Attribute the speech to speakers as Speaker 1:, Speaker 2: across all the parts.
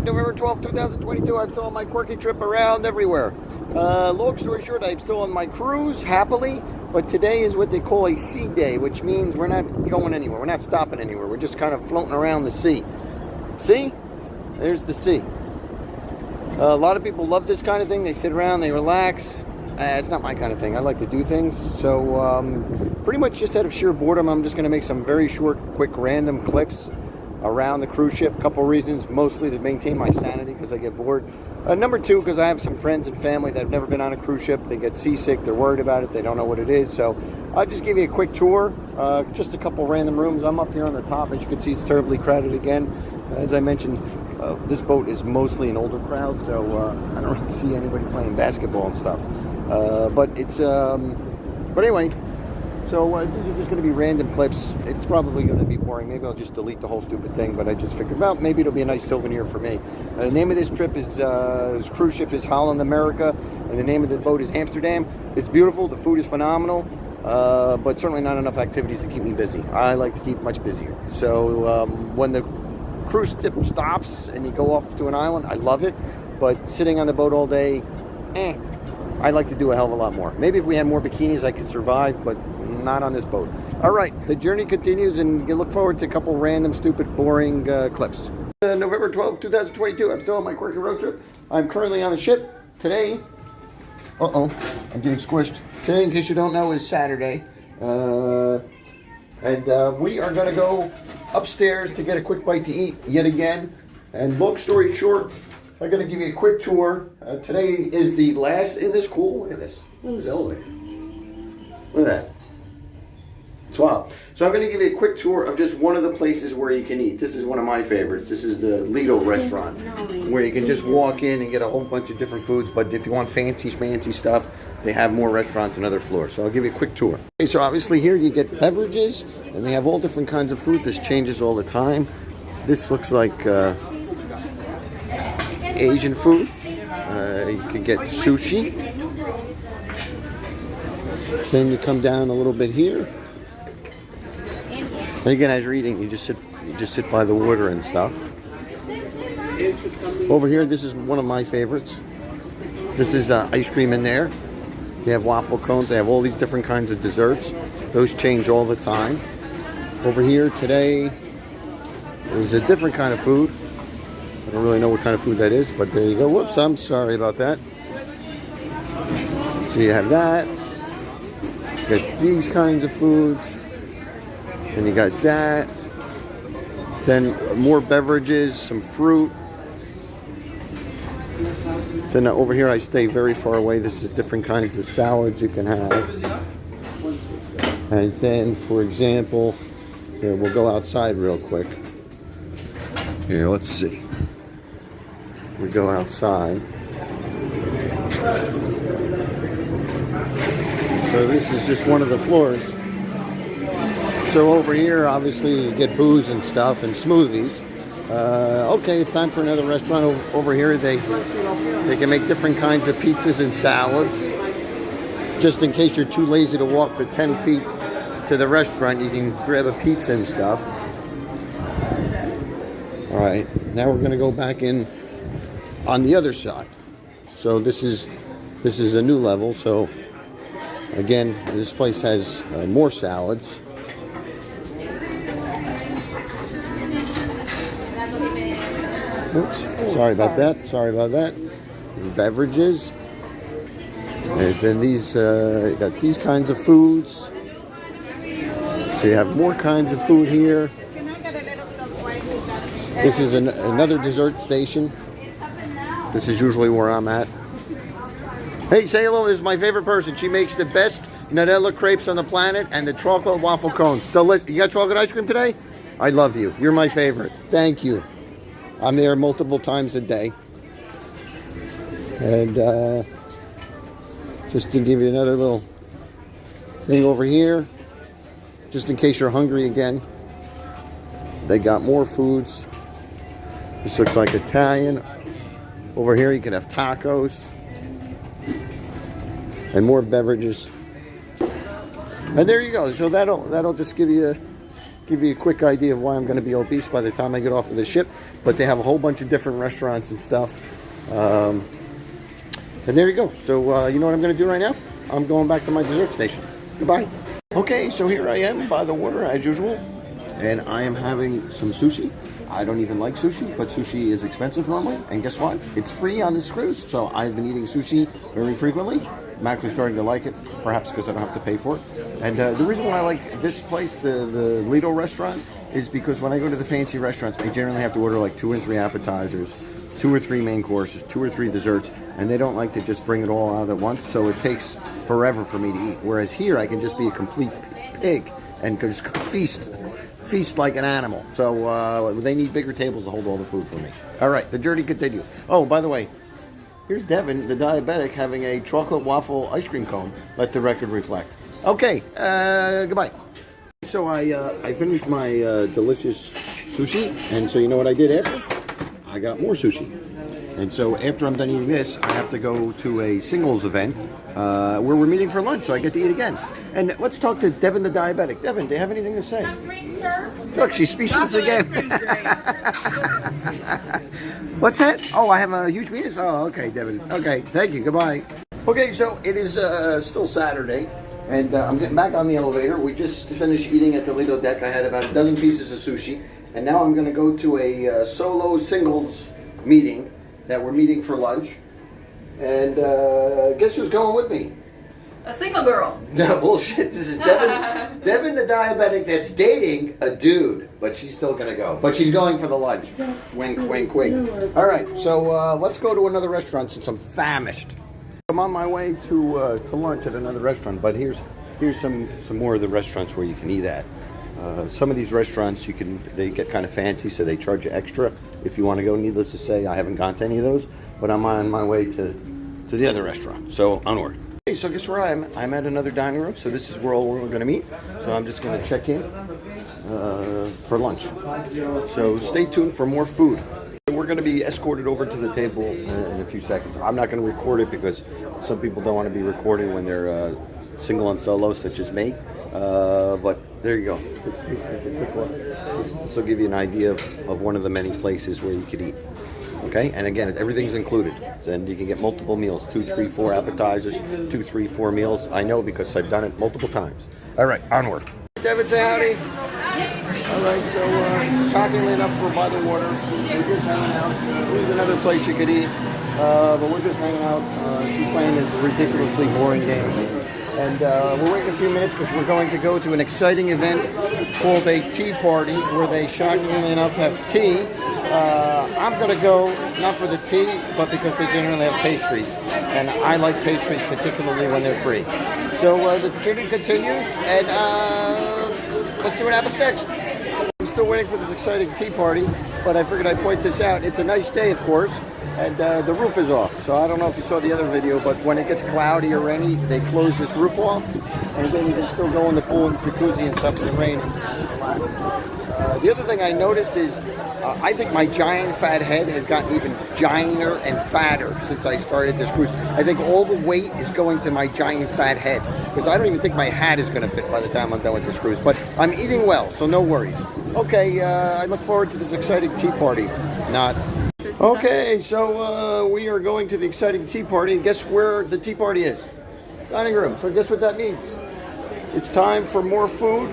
Speaker 1: November 12, 2022, I'm still on my quirky trip around everywhere. Long story short, I'm still on my cruise, happily, but today is what they call a sea day, which means we're not going anywhere. We're not stopping anywhere. We're just kind of floating around the sea. See? There's the sea. A lot of people love this kind of thing. They sit around, they relax. It's not my kind of thing. I like to do things. So pretty much just out of sheer boredom, I'm just going to make some very short, quick, random clips around the cruise ship. A couple reasons, mostly to maintain my sanity because I get bored. Number two, because I have some friends and family that have never been on a cruise ship. They get seasick, they're worried about it, they don't know what it is. So I'll just give you a quick tour, just a couple random rooms. I'm up here on the top. As you can see, it's terribly crowded again. As I mentioned, this boat is mostly an older crowd, so I don't really see anybody playing basketball and stuff. But anyway, so these are just going to be random clips. It's probably going to be boring. Maybe I'll just delete the whole stupid thing, but I just figured, well, maybe it'll be a nice souvenir for me. The name of this trip is, this cruise ship is Holland America, and the name of the boat is Amsterdam. It's beautiful. The food is phenomenal, but certainly not enough activities to keep me busy. I like to keep much busier. So when the cruise ship stops and you go off to an island, I love it, but sitting on the boat all day, I'd like to do a hell of a lot more. Maybe if we had more bikinis, I could survive, but not on this boat. All right, the journey continues, and you look forward to a couple random, stupid, boring clips. November 12, 2022, I'm still on my quirky road trip. I'm currently on the ship. Today, I'm getting squished. Today, in case you don't know, is Saturday. And we are gonna go upstairs to get a quick bite to eat yet again. And long story short, I'm going to give you a quick tour. Today is the last, isn't this cool? Look at this. Look at this elevator. Look at that. It's wild. So I'm going to give you a quick tour of just one of the places where you can eat. This is one of my favorites. This is the Lido restaurant, where you can just walk in and get a whole bunch of different foods. But if you want fancy schmancy stuff, they have more restaurants on other floors. So I'll give you a quick tour. Okay, so obviously here you get beverages, and they have all different kinds of food. This changes all the time. This looks like Asian food. You can get sushi. Then you come down a little bit here. And again, as you're eating, you just sit by the water and stuff. Over here, this is one of my favorites. This is ice cream in there. They have waffle cones. They have all these different kinds of desserts. Those change all the time. Over here today is a different kind of food. I don't really know what kind of food that is, but there you go. Whoops, I'm sorry about that. So you have that. You got these kinds of foods. And you got that. Then more beverages, some fruit. Then over here I stay very far away. This is different kinds of salads you can have. And then, for example, here, we'll go outside real quick. Here, let's see. We go outside. So this is just one of the floors. So over here, obviously, you get booze and stuff and smoothies. Okay, it's time for another restaurant over here. They can make different kinds of pizzas and salads. Just in case you're too lazy to walk the 10 feet to the restaurant, you can grab a pizza and stuff. All right, now we're going to go back in on the other side. So this is a new level. So again, this place has more salads. Oops, sorry about that. Beverages. And then these, you got these kinds of foods. So you have more kinds of food here. This is another dessert station. This is usually where I'm at. Hey, say hello. This is my favorite person. She makes the best Nutella crepes on the planet and the chocolate waffle cones. You got chocolate ice cream today? I love you. You're my favorite. Thank you. I'm there multiple times a day. And just to give you another little thing over here, just in case you're hungry again, they got more foods. This looks like Italian. Over here you can have tacos and more beverages. And there you go. So that'll just give you a quick idea of why I'm going to be obese by the time I get off of the ship. but they have a whole bunch of different restaurants and stuff. And there you go. So you know what I'm going to do right now? I'm going back to my dessert station. Goodbye. Okay, so here I am by the water as usual, and I am having some sushi. I don't even like sushi, but sushi is expensive normally, and guess what? It's free on this cruise, so I've been eating sushi very frequently. I'm actually starting to like it, perhaps because I don't have to pay for it. And the reason why I like this place, the Lido restaurant, is because when I go to the fancy restaurants, I generally have to order like 2 or 3 appetizers, 2 or 3 main courses, 2 or 3 desserts, and they don't like to just bring it all out at once, so it takes forever for me to eat. Whereas here, I can just be a complete pig and just feast like an animal. So they need bigger tables to hold all the food for me. All right, the journey continues. Oh, by the way, here's Devin, the diabetic, having a chocolate waffle ice cream cone. Let the record reflect. Okay, goodbye. So I finished my delicious sushi, and so you know what I did after? I got more sushi. And so after I'm done eating this, I have to go to a singles event where we're meeting for lunch, so I get to eat again. And let's talk to Devin the diabetic. Devin, do you have anything to say? Look, she's speechless again. What's that? Oh, I have a huge penis? Oh, okay, Devin. Okay, thank you. Goodbye. Okay, so it is still Saturday, and I'm getting back on the elevator. We just finished eating at the Lido deck. I had about a dozen pieces of sushi, and now I'm going to go to a solo singles meeting that we're meeting for lunch. And guess who's going with me?
Speaker 2: A single girl.
Speaker 1: No, bullshit. This is Devin. Devin the diabetic that's dating a dude, but she's still going to go. But she's going for the lunch. Wink, wink, wink. All right, so let's go to another restaurant since I'm famished. I'm on my way to lunch at another restaurant, but here's some more of the restaurants where you can eat at. Some of these restaurants they get kind of fancy, so they charge you extra if you want to go. Needless to say, I haven't gone to any of those, but I'm on my way to the other restaurant. So onward. Okay, so guess where I am? I'm at another dining room. So this is where we're going to meet. So I'm just going to check in for lunch. So stay tuned for more food. We're going to be escorted over to the table in a few seconds. I'm not going to record it because some people don't want to be recording when they're single and solo, such as me. But there you go. This will give you an idea of one of the many places where you could eat. Okay, and again, everything's included. And you can get multiple meals, 2, 3, 4 appetizers, 2, 3, 4 meals. I know because I've done it multiple times. All right, onward. Devin, say howdy. All right, so shockingly enough, we're by the water. So we're just hanging out. There's another place you could eat, but we're just hanging out. She's playing this ridiculously boring game. And we're waiting a few minutes because we're going to go to an exciting event called a tea party where they shockingly enough have tea. I'm going to go not for the tea, but because they generally have pastries. And I like pastries, particularly when they're free. So the journey continues, and let's see what happens next. I'm still waiting for this exciting tea party, but I figured I'd point this out. It's a nice day, of course. And the roof is off, so I don't know if you saw the other video, but when it gets cloudy or rainy, they close this roof off, and then you can still go in the pool and jacuzzi and stuff in the rain. The other thing I noticed is I think my giant fat head has gotten even gianter and fatter since I started this cruise. I think all the weight is going to my giant fat head, because I don't even think my hat is going to fit by the time I'm done with this cruise, but I'm eating well, so no worries. Okay, I look forward to this exciting tea party. Not. Okay, so we are going to the exciting tea party, and guess where the tea party is? Dining room. So guess what that means? It's time for more food.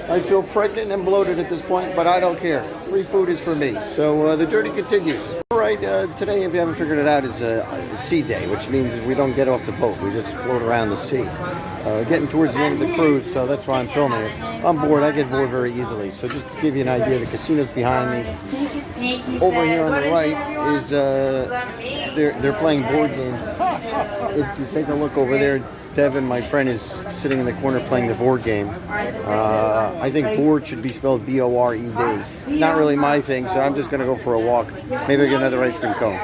Speaker 1: I feel pregnant and bloated at this point, but I don't care. Free food is for me. So the journey continues. All right, today, if you haven't figured it out, is a sea day, which means we don't get off the boat. We just float around the sea. Getting towards the end of the cruise, so that's why I'm filming it. I'm bored. I get bored very easily. So just to give you an idea, the casino's behind me. Over here on the right is they're playing board games. If you take a look over there, Devin, my friend, is sitting in the corner playing the board game. I think board should be spelled B-O-R-E-D. Not really my thing, so I'm just going to go for a walk. Maybe I'll get another ice cream cone.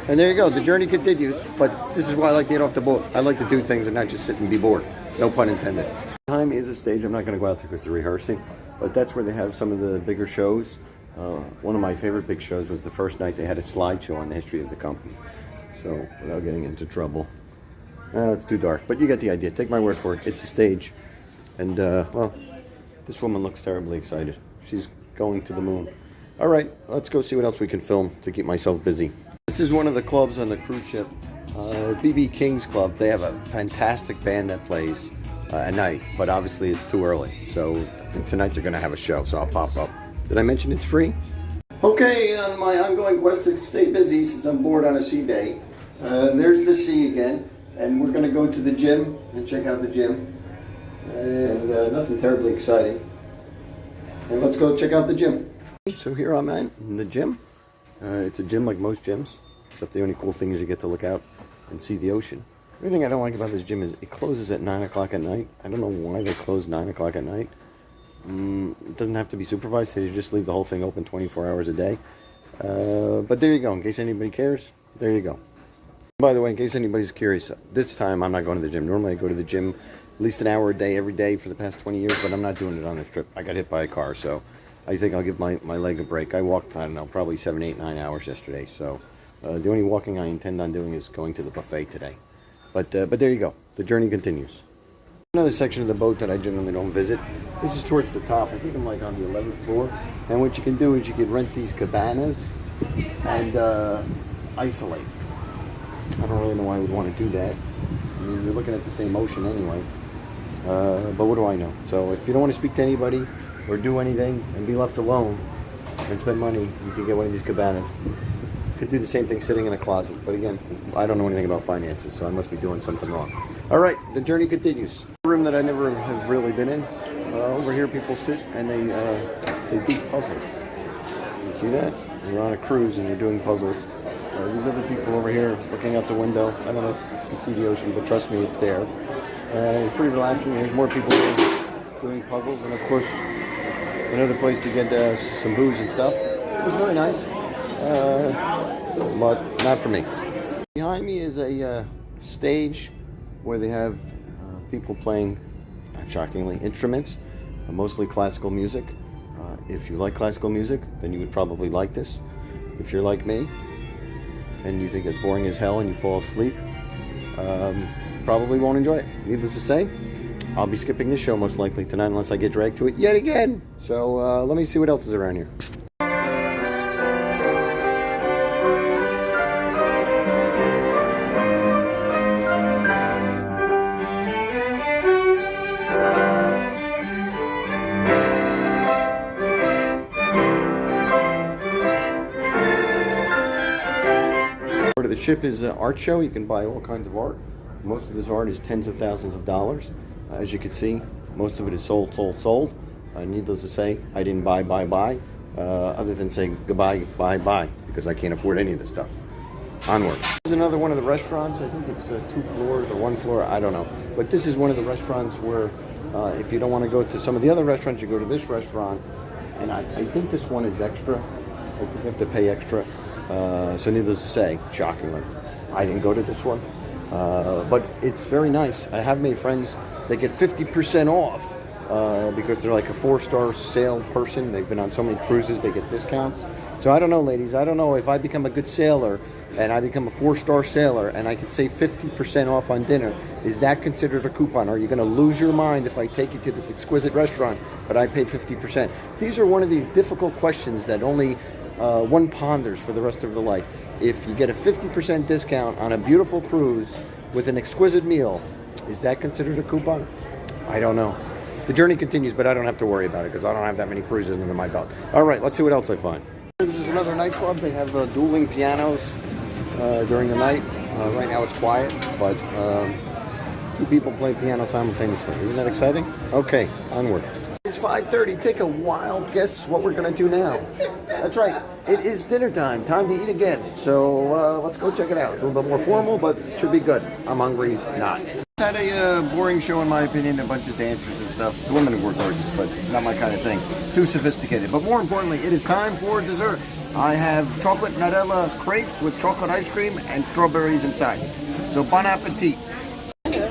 Speaker 1: And there you go. The journey continues, but this is why I like to get off the boat. I like to do things and not just sit and be bored. No pun intended. Time is a stage. I'm not going to go out there because they're rehearsing, but that's where they have some of the bigger shows. One of my favorite big shows was the first night they had a slideshow on the history of the company. So, without getting into trouble. It's too dark, but you get the idea. Take my word for it. It's a stage. And, well, this woman looks terribly excited. She's going to the moon. All right, let's go see what else we can film to keep myself busy. This is one of the clubs on the cruise ship, BB King's Club. They have a fantastic band that plays at night, but obviously it's too early. So I think tonight they're going to have a show, so I'll pop up. Did I mention it's free? Okay, on my ongoing quest to stay busy since I'm bored on a sea day, there's the sea again, and we're going to go to the gym and check out the gym. And nothing terribly exciting. And let's go check out the gym. So here I'm at in the gym. It's a gym like most gyms, except the only cool thing is you get to look out and see the ocean. The only thing I don't like about this gym is it closes at 9 o'clock at night. I don't know why they close 9 o'clock at night. It doesn't have to be supervised. They just leave the whole thing open 24 hours a day. But there you go. In case anybody cares, there you go. By the way, in case anybody's curious, this time I'm not going to the gym. Normally I go to the gym at least an hour a day every day for the past 20 years, but I'm not doing it on this trip. I got hit by a car, so I think I'll give my leg a break. I walked, I don't know, probably 7, 8, 9 hours yesterday. So the only walking I intend on doing is going to the buffet today. But there you go. The journey continues. Another section of the boat that I generally don't visit. This is towards the top. I think I'm like on the 11th floor. And what you can do is you can rent these cabanas and isolate. I don't really know why I would want to do that. I mean, you're looking at the same ocean anyway. But what do I know? So if you don't want to speak to anybody or do anything and be left alone and spend money, you can get one of these cabanas. Could do the same thing sitting in a closet. But again, I don't know anything about finances, so I must be doing something wrong. All right, the journey continues. A room that I never have really been in. Over here, people sit and they beat puzzles. You see that? You're on a cruise and you're doing puzzles. These other people over here looking out the window. I don't know if you can see the ocean, but trust me, it's there. It's pretty relaxing. There's more people doing puzzles, and of course, another place to get some booze and stuff. It was very nice, but not for me. Behind me is a stage where they have people playing, not shockingly, instruments, mostly classical music. If you like classical music, then you would probably like this. If you're like me, and you think it's boring as hell and you fall asleep, probably won't enjoy it. Needless to say, I'll be skipping this show most likely tonight unless I get dragged to it yet again. So let me see what else is around here. The ship is an art show. You can buy all kinds of art. Most of this art is tens of thousands of dollars. As you can see, most of it is sold. Needless to say, I didn't buy, other than say goodbye, bye, because I can't afford any of this stuff. Onward. This is another one of the restaurants. I think it's 2 floors or 1 floor. I don't know. But this is one of the restaurants where if you don't want to go to some of the other restaurants, you go to this restaurant. And I think this one is extra. I think you have to pay extra. So needless to say, shockingly, I didn't go to this one. But it's very nice. I have made friends that get 50% off because they're like a 4-star sale person. They've been on so many cruises, they get discounts. So I don't know, ladies. I don't know if I become a good sailor and I become a 4-star sailor and I could save 50% off on dinner. Is that considered a coupon? Are you going to lose your mind if I take you to this exquisite restaurant, but I paid 50%? These are one of the difficult questions that only one ponders for the rest of their life. If you get a 50% discount on a beautiful cruise with an exquisite meal, is that considered a coupon? I don't know. The journey continues, but I don't have to worry about it because I don't have that many cruises under my belt. All right, let's see what else I find. This is another nightclub. They have dueling pianos during the night. Right now it's quiet, but 2 people play piano simultaneously. Isn't that exciting? Okay, onward. It's 5:30. Take a wild guess what we're going to do now. That's right. It is dinner time. Time to eat again. So let's go check it out. It's a little bit more formal, but it should be good. I'm hungry. Not. Had a boring show in my opinion. A bunch of dancers and stuff. The women were gorgeous, but not my kind of thing. Too sophisticated. But more importantly, it is time for dessert. I have chocolate Nutella crepes with chocolate ice cream and strawberries inside. So bon appetit.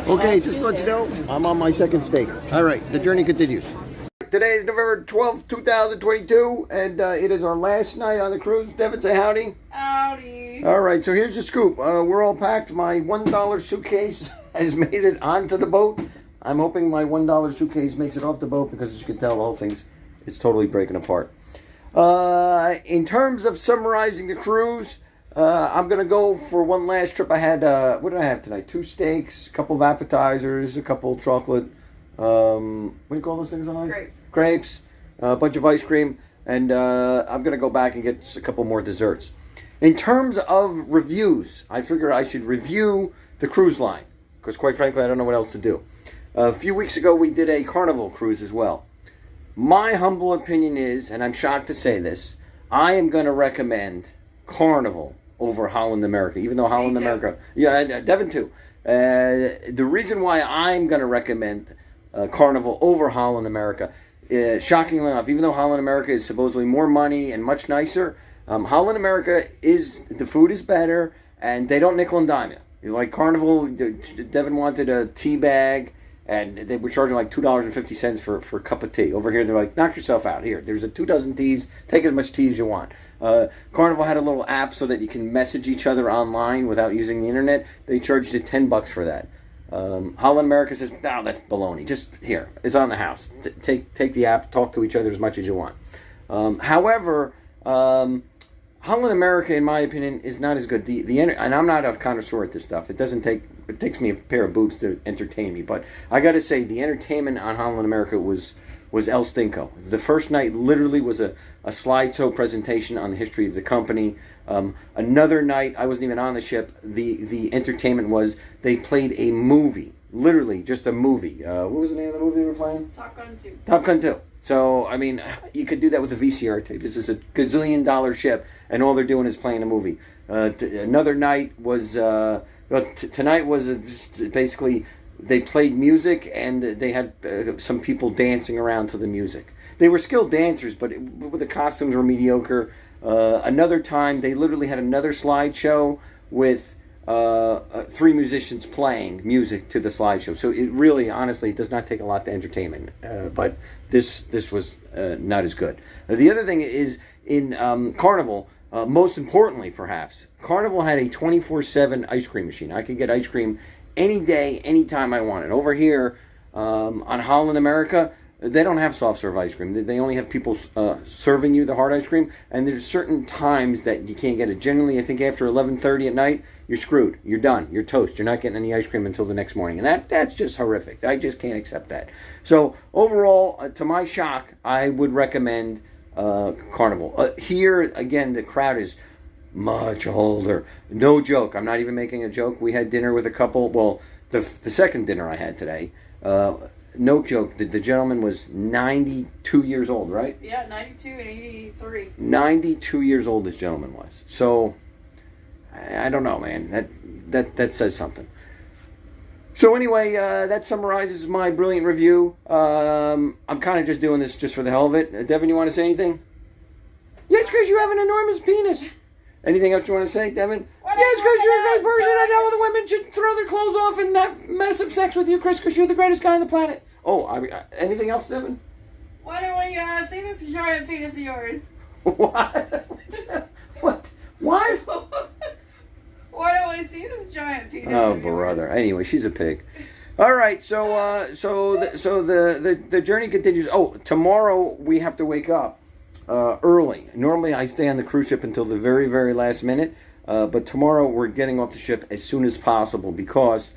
Speaker 1: Okay, just to let you know, I'm on my second steak. All right, the journey continues. Today is November 12th, 2022, and it is our last night on the cruise. Devin, say howdy.
Speaker 2: Howdy.
Speaker 1: All right, so here's the scoop. We're all packed. My $1 suitcase has made it onto the boat. I'm hoping my $1 suitcase makes it off the boat because, as you can tell, the whole thing's totally breaking apart. In terms of summarizing the cruise, I'm going to go for one last trip. I had, what did I have tonight? 2 steaks, a couple of appetizers, a couple of chocolate, what do you call those things on?
Speaker 2: Grapes.
Speaker 1: Grapes, a bunch of ice cream, and I'm going to go back and get a couple more desserts. In terms of reviews, I figure I should review the cruise line, because quite frankly, I don't know what else to do. A few weeks ago, we did a Carnival cruise as well. My humble opinion is, and I'm shocked to say this, I am going to recommend Carnival over Holland America, even though Holland America, Devin too. The reason why I'm going to recommend Carnival over Holland America, shockingly enough, even though Holland America is supposedly more money and much nicer, Holland America the food is better, and they don't nickel and dime you. Like Carnival, Devin wanted a tea bag, and they were charging like $2.50 for a cup of tea. Over here, they're like, knock yourself out. Here, there's 24 teas. Take as much tea as you want. Carnival had a little app so that you can message each other online without using the internet. They charged you $10 for that. Holland America says, no, that's baloney. Just here, it's on the house. Take the app, talk to each other as much as you want. However, Holland America, in my opinion, is not as good. And I'm not a connoisseur at this stuff. It takes me a pair of boobs to entertain me. But I got to say, the entertainment on Holland America was El Stinko. The first night literally was a slideshow presentation on the history of the company. Another night, I wasn't even on the ship. The entertainment was they played a movie, literally just a movie. What was the name of the movie they were playing?
Speaker 2: Top Gun 2.
Speaker 1: Top Gun 2. So, I mean, you could do that with a VCR tape. This is a gazillion-dollar ship, and all they're doing is playing a movie. Another night was, tonight was just basically, they played music, and they had some people dancing around to the music. They were skilled dancers, but the costumes were mediocre. Another time, they literally had another slideshow with 3 musicians playing music to the slideshow. So it really, honestly, does not take a lot to entertainment. But this was not as good. The other thing is, in Carnival, most importantly, perhaps, Carnival had a 24/7 ice cream machine. I could get ice cream any day, anytime I wanted. Over here, on Holland America, they don't have soft serve ice cream. They only have people serving you the hard ice cream, and there's certain times that you can't get it. Generally, I think after 11:30 at night, you're screwed. You're done. You're toast. You're not getting any ice cream until the next morning, and that's just horrific. I just can't accept that. So overall, to my shock, I would recommend Carnival. Here, again, the crowd is much older. No joke. I'm not even making a joke. We had dinner with a couple. Well, the second dinner I had today, no joke, the gentleman was 92 years old, right?
Speaker 2: Yeah, 92 and 83.
Speaker 1: 92 years old this gentleman was. So, I don't know, man. That says something. So anyway, that summarizes my brilliant review. I'm kind of just doing this just for the hell of it. Devin, you want to say anything? Yes, because you have an enormous penis. Anything else you want to say, Devin? Yes, because you're a great person. I know all the women should throw their clothes off and have massive sex with you, Chris, because you're the greatest guy on the planet. Oh, anything else, Devin?
Speaker 2: Why don't we see this giant penis of yours?
Speaker 1: What? What? What?
Speaker 2: Why don't we see this giant penis?
Speaker 1: Oh,
Speaker 2: of yours?
Speaker 1: brother. Anyway, she's a pig. All right, so the journey continues. Oh, tomorrow we have to wake up early. Normally, I stay on the cruise ship until the very, very last minute. But tomorrow we're getting off the ship as soon as possible because,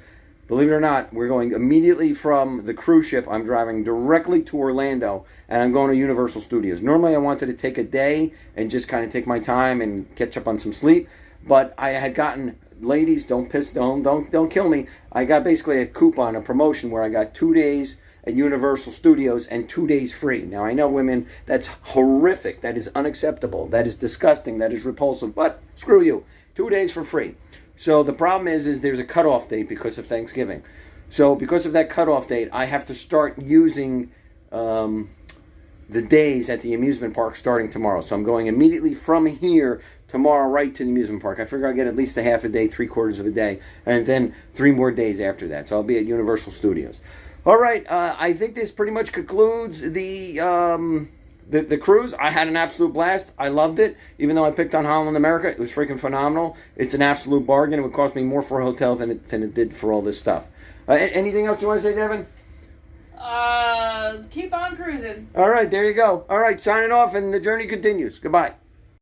Speaker 1: believe it or not, we're going immediately from the cruise ship. I'm driving directly to Orlando, and I'm going to Universal Studios. Normally, I wanted to take a day and just kind of take my time and catch up on some sleep. But I had gotten, ladies, don't kill me. I got basically a coupon, a promotion where I got 2 days at Universal Studios and 2 days free. Now, I know women, that's horrific. That is unacceptable. That is disgusting. That is repulsive. But screw you. 2 days for free. So the problem is there's a cutoff date because of Thanksgiving. So because of that cutoff date, I have to start using the days at the amusement park starting tomorrow. So I'm going immediately from here tomorrow right to the amusement park. I figure I'll get at least a half a day, 3/4 of a day, and then 3 more days after that. So I'll be at Universal Studios. All right, I think this pretty much concludes the cruise. I had an absolute blast. I loved it. Even though I picked on Holland America, it was freaking phenomenal. It's an absolute bargain. It would cost me more for a hotel than it did for all this stuff. Anything else you want to say, Devin?
Speaker 2: Keep on cruising.
Speaker 1: All right, there you go. All right, signing off, and the journey continues. Goodbye.